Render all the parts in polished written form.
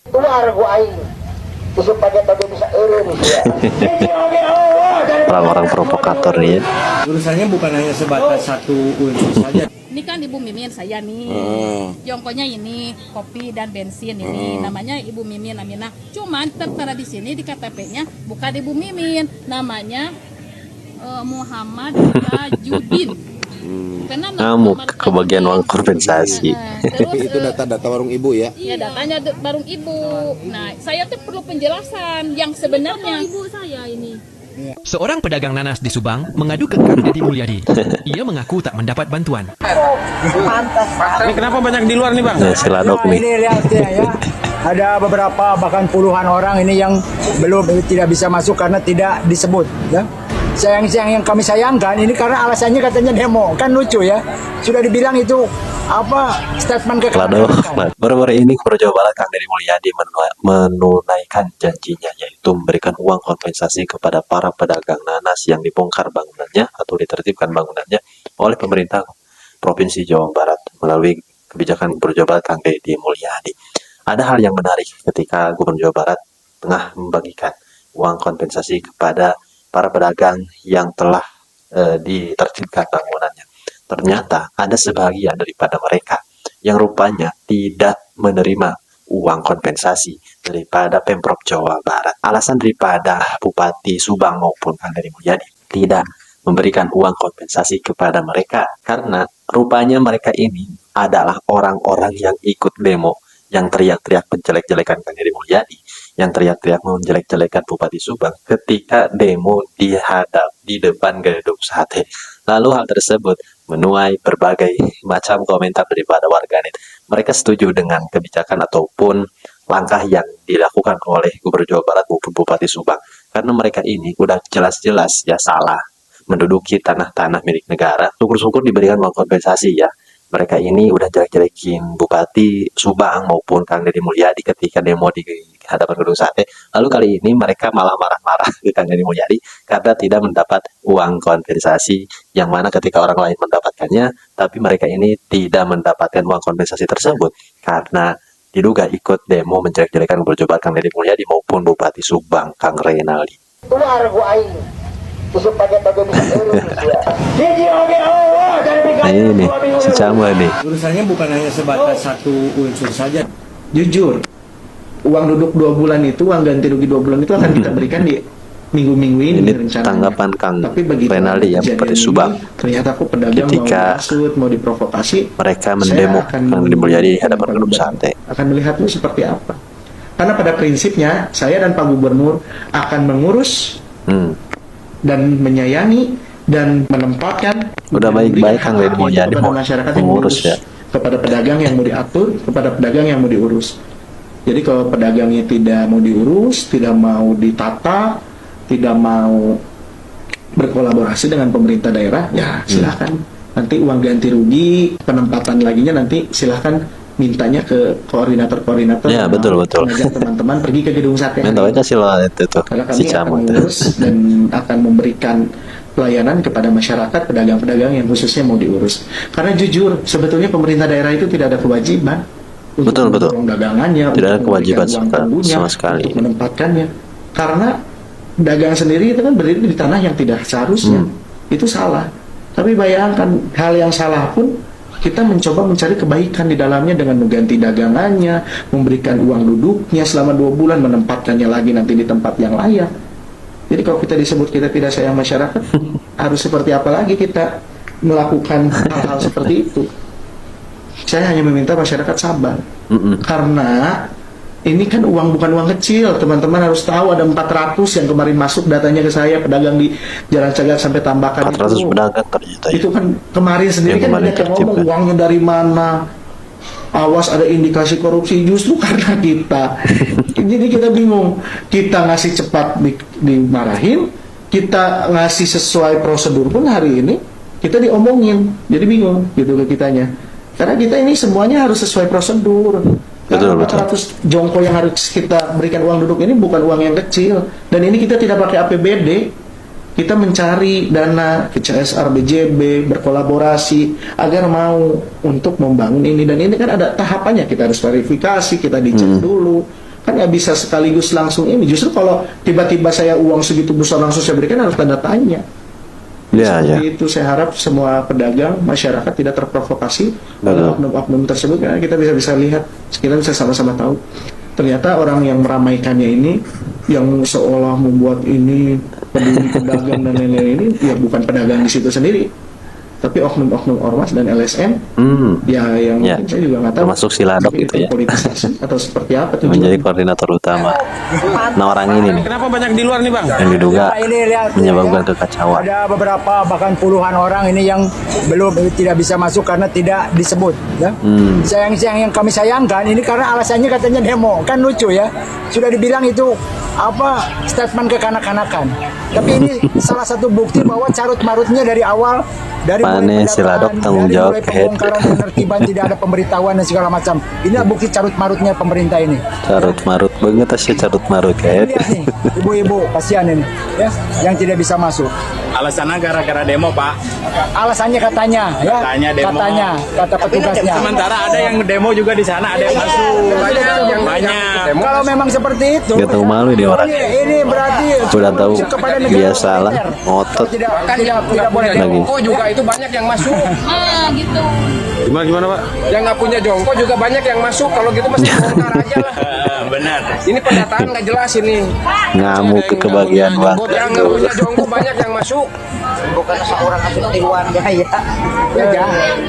Keluar gua aing. Supaya tadi bisa eureum ya. Orang-orang provokator nih ya. Urusannya bukan hanya sebatas satu unsur saja. Ini kan Ibu Mimin saya nih. Jongkonya ini kopi dan bensin ini. Namanya Ibu Mimin Aminah. Cuman tertera di sini di KTP-nya bukan Ibu Mimin, namanya Muhammad Tajudin. Karena Ngamuk kebagian uang kompensasi. Terus Itu data warung ibu ya? iya datanya barung Ibu. Nah, saya tuh perlu penjelasan yang sebenarnya. Ibu saya ini. Seorang pedagang nanas di Subang mengadu ke Kang Deddy Mulyadi. Ia mengaku tak mendapat bantuan. Ini kenapa banyak di luar nih bang? Ya, siladok nih. Ini lihat ya, ada beberapa bahkan puluhan orang ini yang belum tidak bisa masuk karena tidak disebut. Ya. Yang kami sayangkan ini karena alasannya katanya demo, kan lucu ya. Sudah dibilang itu apa statement Lado, kekeluargaan. baru-baru ini Gubernur Jawa Barat Kang Deddy Mulyadi menunaikan janjinya, yaitu memberikan uang kompensasi kepada para pedagang nanas yang dibongkar bangunannya atau ditertibkan bangunannya oleh pemerintah Provinsi Jawa Barat melalui kebijakan Gubernur Jawa Barat Kang Deddy Mulyadi. Ada hal yang menarik ketika Gubernur Jawa Barat tengah membagikan uang kompensasi kepada para pedagang yang telah ditertibkan bangunannya. Ternyata ada sebagian daripada mereka yang rupanya tidak menerima uang kompensasi daripada Pemprov Jawa Barat. Alasan daripada Bupati Subang maupun Kang Deddy Mulyadi tidak memberikan uang kompensasi kepada mereka karena rupanya mereka ini adalah orang-orang yang ikut demo, yang teriak-teriak menjelek-jelekan Kang Deddy Mulyadi, yang teriak-teriak menjelek-jelekan Bupati Subang ketika demo di depan gedung sate. Lalu hal tersebut menuai berbagai macam komentar daripada warganet. Mereka setuju dengan kebijakan ataupun langkah yang dilakukan oleh Gubernur Jawa Barat maupun Bupati Subang. Karena mereka ini udah jelas-jelas ya salah menduduki tanah-tanah milik negara. Syukur-syukur diberikan uang kompensasi ya. Mereka ini udah jelek-jelekin Bupati Subang maupun Kang Deddy Mulyadi ketika demo di hadapan gedung sate. Lalu kali ini mereka malah marah-marah ke Kang Deddy Mulyadi karena tidak mendapat uang kompensasi, yang mana ketika orang lain mendapatkannya, tapi mereka ini tidak mendapatkan uang kompensasi tersebut karena diduga ikut demo menjelek-jelekan Gubernur Jawa Barat Kang Deddy Mulyadi maupun Bupati Subang Kang Reynaldi. Keluar gua aing. Supaya tadi bisa eureum ya. Nah ini nih, si Cama nih. Urusannya bukan hanya sebatas satu unsur saja. Jujur, uang duduk 2 bulan itu, uang ganti rugi 2 bulan itu akan kita berikan di minggu-minggu ini Ini rencananya. tanggapan Kang Tapi begitu Reynaldi ya, kejadian Bupati ini, Subang. Ternyata aku pedagang Ketika mau maksud, mau diprovokasi. mereka mendemo Kang Deddy Mulyadi di hadapan gedung sate. Akan melihatnya seperti apa. Karena pada prinsipnya saya dan Pak Gubernur akan mengurus dan menyayangi dan menempatkan. Udah dan baik-baik memberikan Kang Deddy hak Mulyadi kepada mau masyarakat yang mengurus diurus, ya. kepada pedagang yang mau diatur, kepada pedagang yang mau diurus. Jadi kalau pedagangnya tidak mau diurus, tidak mau ditata, tidak mau berkolaborasi dengan pemerintah daerah, ya silahkan. Nanti uang ganti rugi, penempatan laginya nanti silahkan mintanya ke koordinator-koordinator. Ya, betul. Mengajak teman-teman pergi ke gedung sate. Mentau aja sih lo itu tuh, Karena si kami akan Cama tuh. mengurus dan akan memberikan pelayanan kepada masyarakat, pedagang-pedagang yang khususnya mau diurus. Karena jujur, sebetulnya pemerintah daerah itu tidak ada kewajiban untuk Betul. mendorong dagangannya, Tidak ada untuk kewajiban memberikan uang tunggunya, sama sekali. untuk menempatkannya. Karena dagang sendiri itu kan berdiri di tanah yang tidak seharusnya. Itu salah. Tapi bayangkan, hal yang salah pun kita mencoba mencari kebaikan di dalamnya dengan mengganti dagangannya, memberikan uang duduknya selama 2 bulan, menempatkannya lagi nanti di tempat yang layak. Jadi kalau kita disebut kita tidak sayang masyarakat, harus seperti apa lagi kita melakukan hal-hal seperti itu? Saya hanya meminta masyarakat sabar. Karena ini kan uang bukan uang kecil, teman-teman harus tahu ada 400 yang kemarin masuk datanya ke saya, pedagang di Jalan Cagak sampai Tambakan 400 itu. pedagang ternyata ya. Itu kan kemarin sendiri Yang kan kemarin banyak yang ngomong tertib, kan? uangnya dari mana. Awas ada indikasi korupsi, justru karena kita. Jadi kita bingung. Kita ngasih cepat dimarahin, kita ngasih sesuai prosedur pun hari ini kita diomongin. Jadi bingung gitu ke kitanya. Karena kita ini semuanya harus sesuai prosedur. Betul. 400 jongko yang harus kita berikan uang duduk ini bukan uang yang kecil. Dan ini kita tidak pakai APBD. Kita mencari dana ke CSR BJB, berkolaborasi agar mau untuk membangun ini. Dan ini kan ada tahapannya, kita harus verifikasi, kita dicek dulu. nggak bisa sekaligus langsung ini. Justru kalau tiba-tiba saya uang segitu besar langsung saya berikan, harus tanda tanya. Ya, ya. Seperti itu saya harap semua pedagang, masyarakat tidak terprovokasi oleh oknum-oknum tersebut, karena kita bisa lihat, kita bisa sama-sama tahu. Ternyata orang yang meramaikannya ini, yang seolah membuat ini peduli pedagang dan lain-lain ini, ya bukan pedagang di situ sendiri, tapi oknum-oknum ormas dan LSM, ya yang Ya. mungkin saya juga nggak tahu. Termasuk si Ladok Tapi itu ya. politisasi atau seperti apa tujuannya. Menjadi koordinator utama. Nah, orang ini nih Kenapa banyak di luar nih bang? yang diduga Ini lihat, menyebabkan ya. kekacauan. Ada beberapa bahkan puluhan orang ini yang belum tidak bisa masuk karena tidak disebut. Ya. Yang kami sayangkan ini karena alasannya katanya demo, kan lucu ya. Sudah dibilang itu apa statement kekanak-kanakan. Tapi ini salah satu bukti bahwa carut marutnya dari awal, dari Pane si Ladok tanggung dari jawab mulai ke head. pembongkaran penertiban, tidak ada pemberitahuan dan segala macam. Ini bukti carut marutnya pemerintah ini. Carut marut banget sih, carut marut kayak. Lihat nih, ibu-ibu kasihan ini, ya, yang tidak bisa masuk. Alasannya gara-gara demo pak. Alasannya katanya, ya, Katanya demo. kata petugasnya. Sementara ada yang demo juga di sana, ada yang masuk. Banyak. Kalau memang seperti itu, Gak tahu malu dia orang. ini berarti Udah tahu kepada negara biasalah otoriter. ngotot Tidak boleh lagi. Jongko juga itu banyak yang masuk. Ah, gitu. Gimana pak? Yang nggak punya jongko juga banyak yang masuk. Kalau gitu masih bongkar aja lah. Benar. Ini pendataan nggak jelas ini. Ngamuk ke kebagian uang. Yang nggak punya jongko banyak yang masuk. Bukan seorang hasil tiruan ya.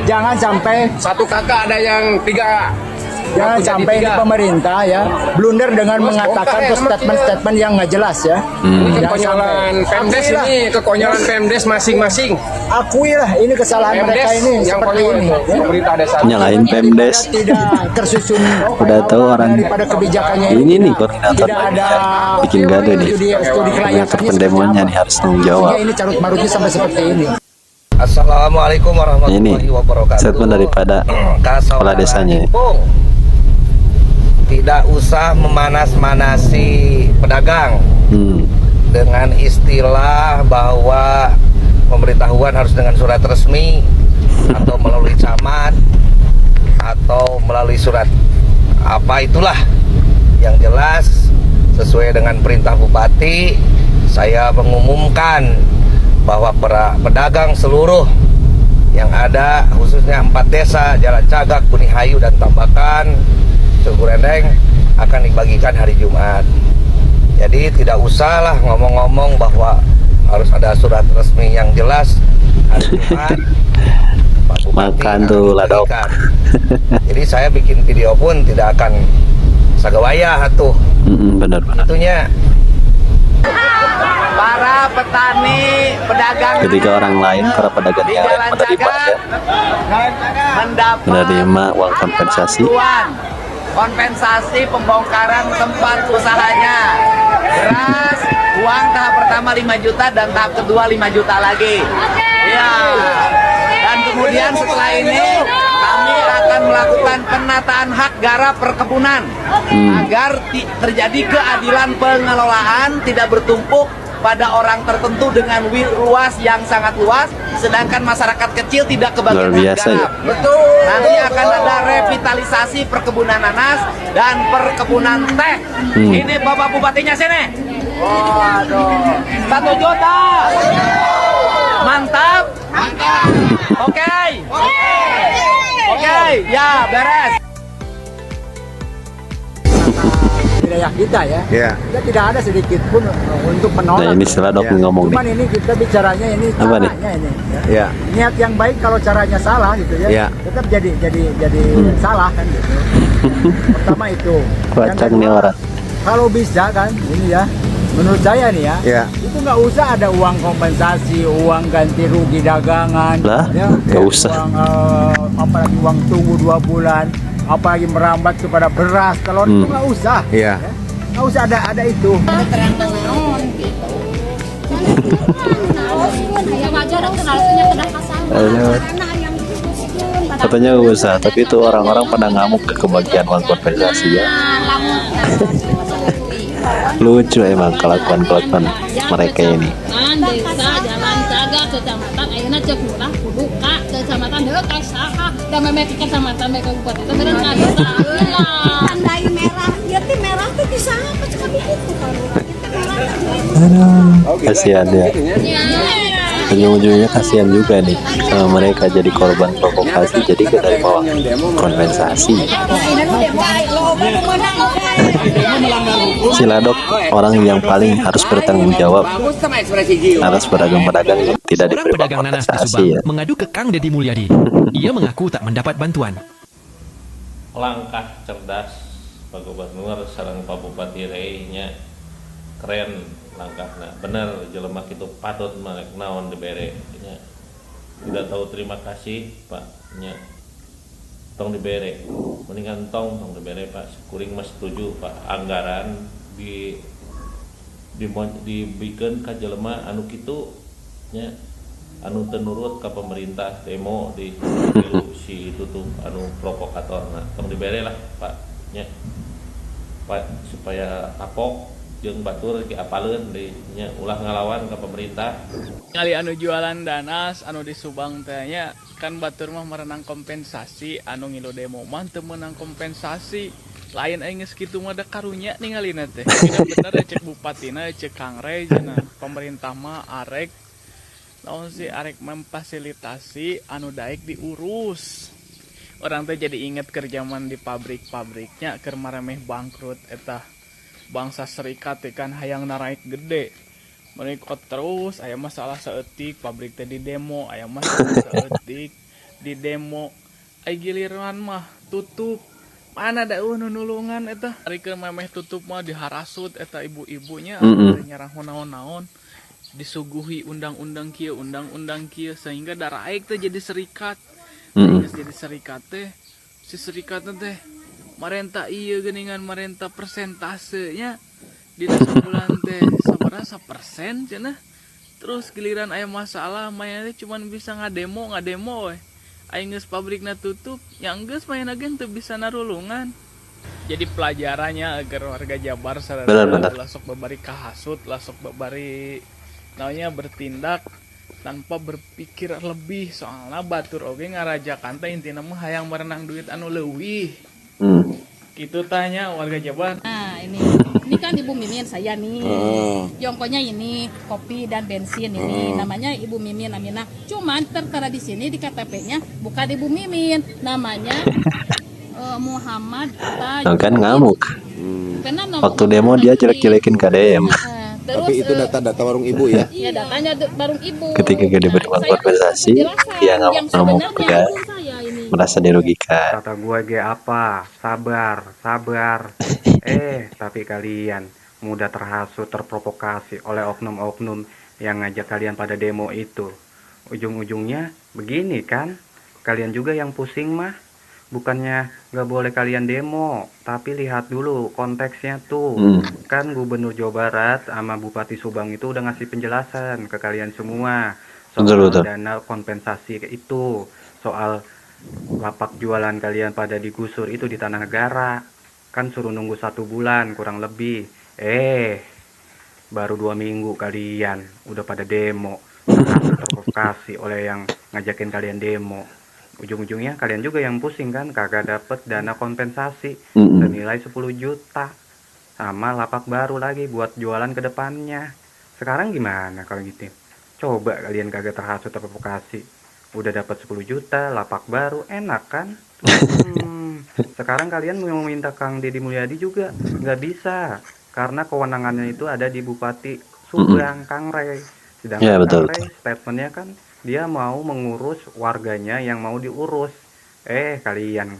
Jangan sampai Satu kakak ada yang 3. Jangan sampai ini pemerintah ya blunder dengan Mas, mengatakan bongkar ya, statement-statement yang nggak jelas ya. Ini Jangan kekonyolan sampai. Pemdes Akuilah. ini, kekonyolan Pemdes masing-masing. Akuilah ini kesalahan mereka Pemdes ini yang seperti konyol ini. itu, Ya. pemerintah desa. Nyalahin Pemdes. Tidak tersusun. Udah tahu orang daripada kebijakannya ini nih tidak- koordinator tidak ada bikin gaduh nih. studi Koordinator kelayakannya pendemonya seperti nih apa. harus tanggung jawab. Sehingga ini carut marutnya sampai seperti ini. Assalamualaikum warahmatullahi Ini wabarakatuh. statement daripada kepala desanya. Tidak usah memanas-manasi pedagang dengan istilah bahwa pemberitahuan harus dengan surat resmi atau melalui camat atau melalui surat apa itulah. Yang jelas sesuai dengan perintah bupati, saya mengumumkan bahwa para pedagang seluruh yang ada khususnya 4 desa Jalan Cagak, Kunihayu dan Tambakan, Cugurendeng akan dibagikan hari Jumat. Jadi tidak usahlah ngomong-ngomong bahwa harus ada surat resmi yang jelas hari Jumat. Pak Bupati Makan akan tuh, Ladok. membagikan. Jadi saya bikin video pun tidak akan sagawaya atuh. Benar-benar. Itunya para petani pedagang Ketika orang lain, para pedagang yang lain menerima uang kompensasi, kompensasi pembongkaran tempat usahanya. Beras, uang tahap pertama 5 juta dan tahap kedua 5 juta lagi. Ya. Dan kemudian setelah ini kami akan melakukan penataan hak garap perkebunan agar terjadi keadilan pengelolaan, tidak bertumpuk pada orang tertentu dengan luas yang sangat luas, sedangkan masyarakat kecil tidak kebagian Luar biasa hak ya. garap. Betul. Nanti akan ada revitalisasi perkebunan nanas dan perkebunan teh. Ini Bapak Bupatinya sini. Waduh, 1 juta. Mantap. Mantap. Oke. Oke, ya beres. Wilayah kita ya. ya. Kita tidak ada sedikit pun untuk menolak. Nah ini setelah dok Ya. ngomong Cuman nih. ini kita bicaranya ini Apa nih? caranya ini. Ya. Ya. Niat yang baik kalau caranya salah gitu ya, Ya. tetap jadi salah kan gitu. Pertama itu. Yang Kocak kedua, nih orang. Kalau bisa kan ini ya, menurut saya nih ya, Ya. itu nggak usah ada uang kompensasi, uang ganti rugi dagangan, Lah, ya, nggak usah. Uang, apalagi uang tunggu 2 bulan, apalagi merambat kepada beras, telur itu nggak usah. Iya. Ya. Nggak usah ada itu. Katanya nggak usah, tapi itu orang-orang pada ngamuk ke kebagian uang kompensasi ya. Lucu emang kelakuan-kelakuan mereka ini. Desa Jalan Cagak Kecamatan ayeuna ceuk murah kudu ka kecamatan deuk ka saha da memeke kecamatan mereka kabupaten teh beureun ka desa heula. Tandai merah, dia teh merah teh di sama sekali itu kalau Kasihan ya. Ujung-ujungnya kasihan juga nih sama mereka jadi korban provokasi, jadi kita bawa kompensasi. Ciladok orang yang paling harus bertanggung jawab atas pedagang-pedagang yang tidak Seorang diberi pedagang nanas di kompensasi Subang ya. mengadu ke Kang Deddy Mulyadi. Ia mengaku tak mendapat bantuan. Langkah cerdas Pak Gubernur sareng Pak Bupati Rey nya keren langkahna bener jelema kitu patut malek naon dibere nya tidak tahu terima kasih Pak nya tong dibere mendingan tong dibere Pak kuring mah setuju Pak anggaran dibikeun ka jelema anu kitu nya anu teu nurut ka pemerintah demo di si itu tuh anu provokator nah tong dibere lah Pak nya Pak supaya kapok jeung batur ki apaleun deui nya ulah ngalawan ka pemerintah. Ngali anu jualan danas anu di Subang teh nya kan batur mah merenang kompensasi anu ngilu demo mah teu meunang kompensasi. Lain aing geus kitu mah da karunya ningalina teh. Bener cek bupatina cek Kang Rey cenah pemerintah mah arek naon sih arek memfasilitasi anu daek diurus. Orang teh jadi inget kerjaman di pabrik-pabriknya keur maremeh bangkrut eta. Bangsa serikat kan hayang naraik gede menikot terus aya masalah saeutik pabrik teh di demo aya masalah saeutik di demo ai giliran mah tutup mana da nu nulungan eta ari keur memeh tutup mah diharasut eta ibu-ibunya nyarah naon-naon disuguhi undang-undang kieu sehingga daraik teh jadi serikat jadi serikat teh si serikat teh marenta iya geningan marenta persentasenya di bulan teh sabarasa persen cenah terus giliran aya masalah mayana cuman bisa ngademo we aing geus pabrikna tutup yang geus mayana gen teu bisa narulungan jadi pelajarannya agar warga Jabar sadaya lasok babari kahasut lasok babari naonnya bertindak tanpa berpikir lebih soalnya batur oge ngarajakan teh intina mah hayang merenang duit anu leuwih. Gitu tanya warga Jabar. Nah ini kan Ibu Mimin saya nih. Jongkonya ini kopi dan bensin ini. Namanya Ibu Mimin Aminah. Cuman tertera di sini di KTP-nya bukan Ibu Mimin. Namanya Muhammad Tajudin. Kan ngamuk. Waktu demo dia jelek-jelekin KDM. Tapi itu data warung ibu ya? Iya datanya warung ibu. Ketika dia diberi kompensasi, dia ngamuk juga. Merasa dirugikan. Kata gue ge apa? Sabar. Tapi kalian mudah terhasut, terprovokasi oleh oknum-oknum yang ngajak kalian pada demo itu. Ujung-ujungnya begini kan? Kalian juga yang pusing mah. Bukannya gak boleh kalian demo, tapi lihat dulu konteksnya tuh. Kan Gubernur Jawa Barat sama Bupati Subang itu udah ngasih penjelasan ke kalian semua soal dana kompensasi itu, soal lapak jualan kalian pada digusur itu di tanah negara. Kan suruh nunggu 1 bulan kurang lebih. Baru 2 minggu kalian udah pada demo, terprovokasi oleh yang ngajakin kalian demo. Ujung-ujungnya kalian juga yang pusing kan, kagak dapet dana kompensasi senilai 10 juta sama lapak baru lagi buat jualan ke depannya. Sekarang gimana kalau gitu? Coba kalian kagak terhasut terprovokasi, udah dapat 10 juta lapak baru, enak kan? Sekarang kalian mau minta Kang Deddy Mulyadi juga nggak bisa karena kewenangannya itu ada di Bupati Subang, Kang Rey. Sedangkan Kang Rey statementnya kan dia mau mengurus warganya yang mau diurus. Kalian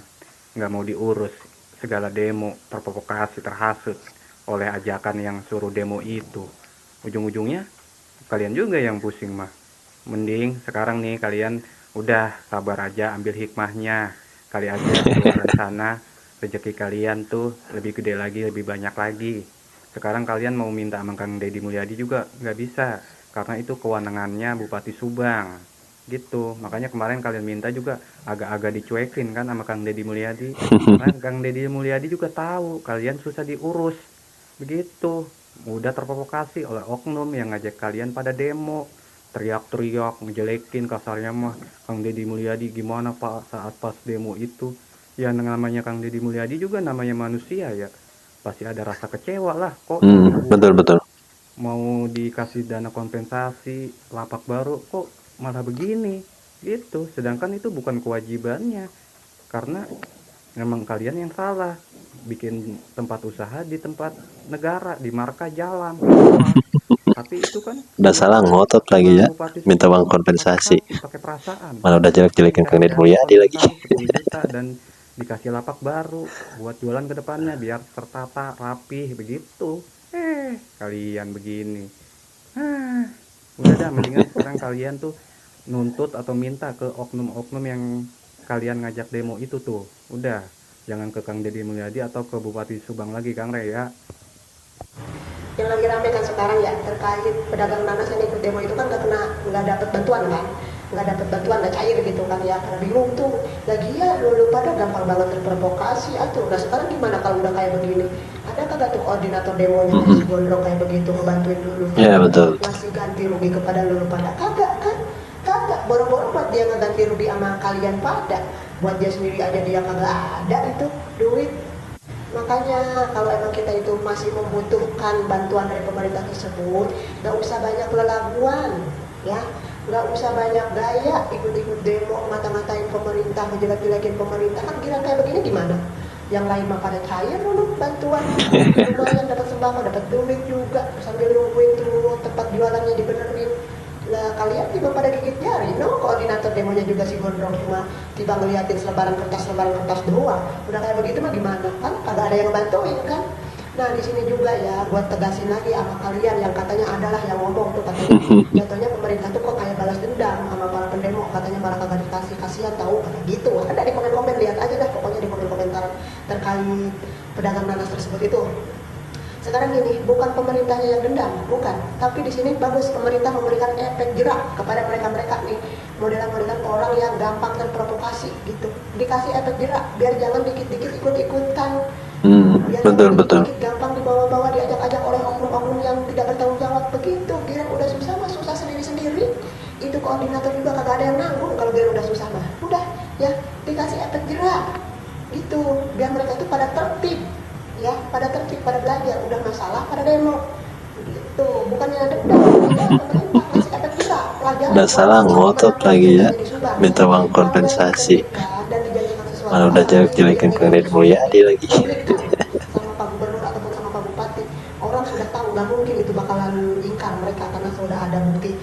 nggak mau diurus, segala demo terprovokasi terhasut oleh ajakan yang suruh demo itu. Ujung-ujungnya kalian juga yang pusing mah. Mending sekarang nih kalian udah sabar aja, ambil hikmahnya. Kali aja keluaran sana rezeki kalian tuh lebih gede lagi, lebih banyak lagi. Sekarang kalian mau minta sama Kang Deddy Mulyadi juga nggak bisa, karena itu kewenangannya Bupati Subang gitu. Makanya kemarin kalian minta juga agak-agak dicuekin kan sama Kang Deddy Mulyadi. Karena Kang Deddy Mulyadi juga tahu kalian susah diurus begitu. Mudah terprovokasi oleh oknum yang ngajak kalian pada demo, teriak-teriak, ngejelekin kasarnya mah. Kang Deddy Mulyadi gimana Pak saat pas demo itu? Ya namanya Kang Deddy Mulyadi juga namanya manusia ya. pasti ada rasa kecewa lah. Kok Betul. mau dikasih dana kompensasi lapak baru kok malah begini gitu, sedangkan itu bukan kewajibannya, karena memang kalian yang salah bikin tempat usaha di tempat negara, di marka jalan. Tapi itu kan Udah salah ngotot lagi ya, minta uang kompensasi. pakai perasaan. Malah udah jelek-jelekin Kang Deddy Mulyadi lagi. 10 juta dan dikasih lapak baru buat jualan ke depannya biar tertata rapih begitu. Kalian begini. Udah dah, mendingan sekarang kalian tuh nuntut atau minta ke oknum-oknum yang kalian ngajak demo itu tuh. Udah, jangan ke Kang Deddy Mulyadi atau ke Bupati Subang lagi, Kang Rey ya. Yang lagi rame kan sekarang ya terkait pedagang nanas yang ikut demo itu kan nggak dapat bantuan kan, nggak cair gitu kan ya, karena bingung tuh lagi ya lu pada gampang banget terprovokasi atuh. Nah sekarang gimana kalau udah kayak begini, ada kagak tuh koordinator demonya si gondrong kayak begitu ngebantuin dulu, Betul. ngasih ganti rugi kepada lu pada kagak kan, kagak, boro-boro buat dia ngeganti rugi sama kalian pada, buat dia sendiri aja dia kagak ada itu duit. Makanya kalau emang kita itu masih membutuhkan bantuan dari pemerintah tersebut, nggak usah banyak lelaguan, ya, nggak usah banyak gaya ikut-ikut demo, mata-matain pemerintah, ngejelek-jelekin pemerintah. Kan kira kayak begini gimana? Yang lain mah pada cair dulu bantuan, lumayan dapat sembako, dapat duit juga sambil nungguin tuh tempat jualannya dibenerin. Lah kalian tiba pada gigit jari, koordinator demonya juga si gondrong cuma tiba ngeliatin selebaran kertas doang. Udah kayak begitu mah gimana? Kan kagak ada yang bantuin kan? Nah di sini juga ya buat tegasin lagi sama kalian yang katanya adalah yang ngomong tuh katanya jatuhnya pemerintah tuh kok kayak balas dendam sama para pendemo, katanya malah kagak dikasih kasihan tahu kayak gitu. Ada di komen-komen, lihat aja dah pokoknya di komen-komentar terkait pedagang nanas tersebut itu. Sekarang gini, bukan pemerintahnya yang dendam, bukan. Tapi di sini bagus pemerintah memberikan efek jerak kepada mereka-mereka nih, modelan-modelan orang yang gampang terprovokasi gitu. Dikasih efek jerak, biar jangan dikit-dikit ikut-ikutan. Biar Betul. dikit-dikit gampang dibawa-bawa, diajak-ajak oleh oknum-oknum yang tidak bertanggung jawab begitu. Biar udah susah mah susah sendiri-sendiri. Itu koordinator juga kagak ada yang nanggung kalau biar udah susah mah. Udah ya, dikasih efek jerak gitu, biar mereka itu pada tertib. Ya, pada tertib, pada belajar, udah masalah pada demo gitu, bukannya dendam ya, pemerintah kasih efek jerak, pelajaran. Udah salah ngotot lagi ya, minta uang kompensasi. Malah udah jelek-jelekin Kang Deddy Mulyadi lagi. Sama Pak Gubernur ataupun sama Pak Bupati, orang sudah tahu nggak mungkin itu bakalan ingkar mereka karena sudah ada bukti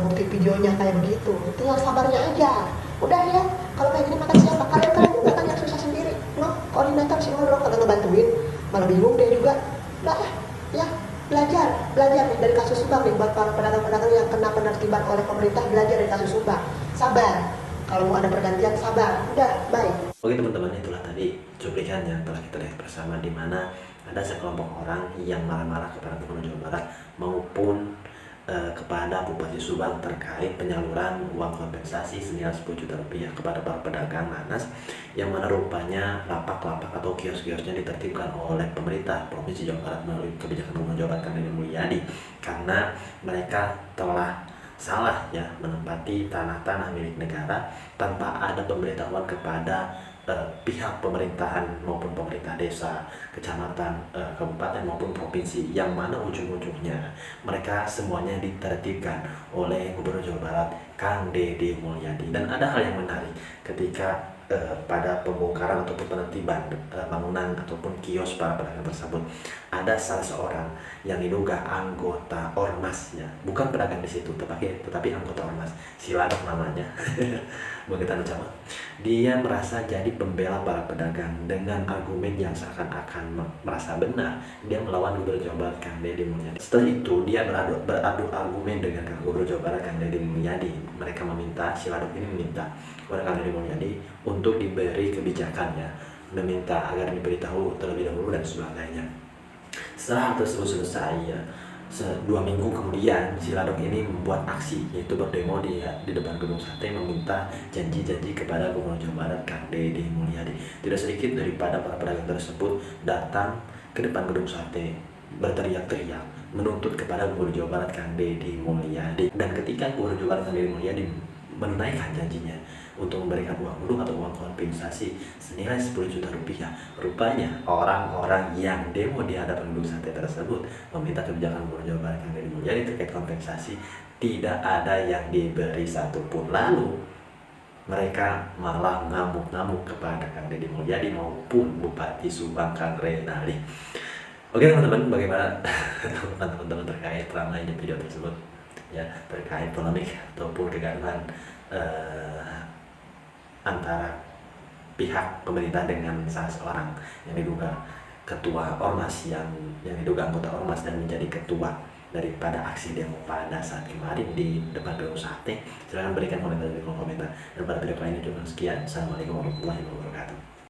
bukti videonya kayak begitu. Tinggal sabarnya aja. Udah ya, kalau kayak gini makan siapa? Kalian juga kan yang susah sendiri. Koordinator si Gondrong kagak ngebantuin, malah bingung dia juga. Udah ya, belajar nih dari kasus Subang nih buat para pedagang-pedagang yang kena penertiban oleh pemerintah, belajar dari kasus Subang. Sabar. Kalau mau ada pergantian sabar. Udah, baik. Oke teman-teman, itulah tadi cuplikan yang telah kita lihat bersama, di mana ada sekelompok orang yang marah-marah kepada Gubernur Jawa Barat maupun kepada Bupati Subang terkait penyaluran uang kompensasi senilai 10 juta rupiah kepada para pedagang nanas yang mana rupanya lapak-lapak atau kios-kiosnya ditertibkan oleh pemerintah Provinsi Jawa Barat melalui kebijakan Gubernur Jawa Barat Kang Deddy Mulyadi, karena mereka telah salah ya menempati tanah-tanah milik negara tanpa ada pemberitahuan kepada pihak pemerintahan maupun pemerintah desa, kecamatan, kabupaten maupun provinsi, yang mana ujung-ujungnya mereka semuanya ditertibkan oleh Gubernur Jawa Barat Kang Deddy Mulyadi. Dan ada hal yang menarik ketika pada pembongkaran ataupun penertiban bangunan ataupun kios para pedagang tersebut, ada salah seorang yang diduga anggota ormas ya, bukan pedagang di situ tetapi anggota ormas, Siladok namanya. Begitu sama, dia merasa jadi pembela para pedagang dengan argumen yang seakan-akan merasa benar. Dia melawan Gubernur Jawa Barat Kang Deddy Mulyadi. Setelah itu dia beradu argumen dengan Gubernur Jawa Barat Kang Deddy Mulyadi. Mereka meminta, Siladok ini meminta kepada Kang Deddy Mulyadi untuk diberi kebijakannya, meminta agar diberitahu terlebih dahulu dan sebagainya. Setelah hal tersebut selesai ya, 2 minggu kemudian Siladok ini membuat aksi, yaitu berdemo di depan Gedung Sate meminta janji-janji kepada Gubernur Jawa Barat Kang Deddy Mulyadi. Tidak sedikit daripada para pedagang tersebut datang ke depan Gedung Sate berteriak-teriak menuntut kepada Gubernur Jawa Barat Kang Deddy Mulyadi. Dan ketika Gubernur Jawa Barat Kang Deddy Mulyadi menunaikan janjinya, untuk memberikan uang dulu atau uang kompensasi senilai 10 juta rupiah. Rupanya orang-orang yang demo di hadapan gedung sate tersebut meminta kebijakan Gubernur Jawa Barat Kang Deddy Mulyadi terkait kompensasi. Tidak ada yang diberi satupun. Lalu mereka malah ngamuk-ngamuk kepada Kang Deddy Mulyadi maupun Bupati Subang Kang Renali. Oke teman-teman, bagaimana teman-teman terkait ramainya video tersebut ya, terkait polemik ataupun kegaduhan antara pihak pemerintah dengan salah seorang yang diduga ketua ormas yang diduga anggota ormas dan menjadi ketua daripada aksi demo pada saat kemarin di depan gedung sate. Silahkan berikan komentar di kolom komentar. Dan pada video kali ini cuma sekian. Assalamualaikum warahmatullahi wabarakatuh.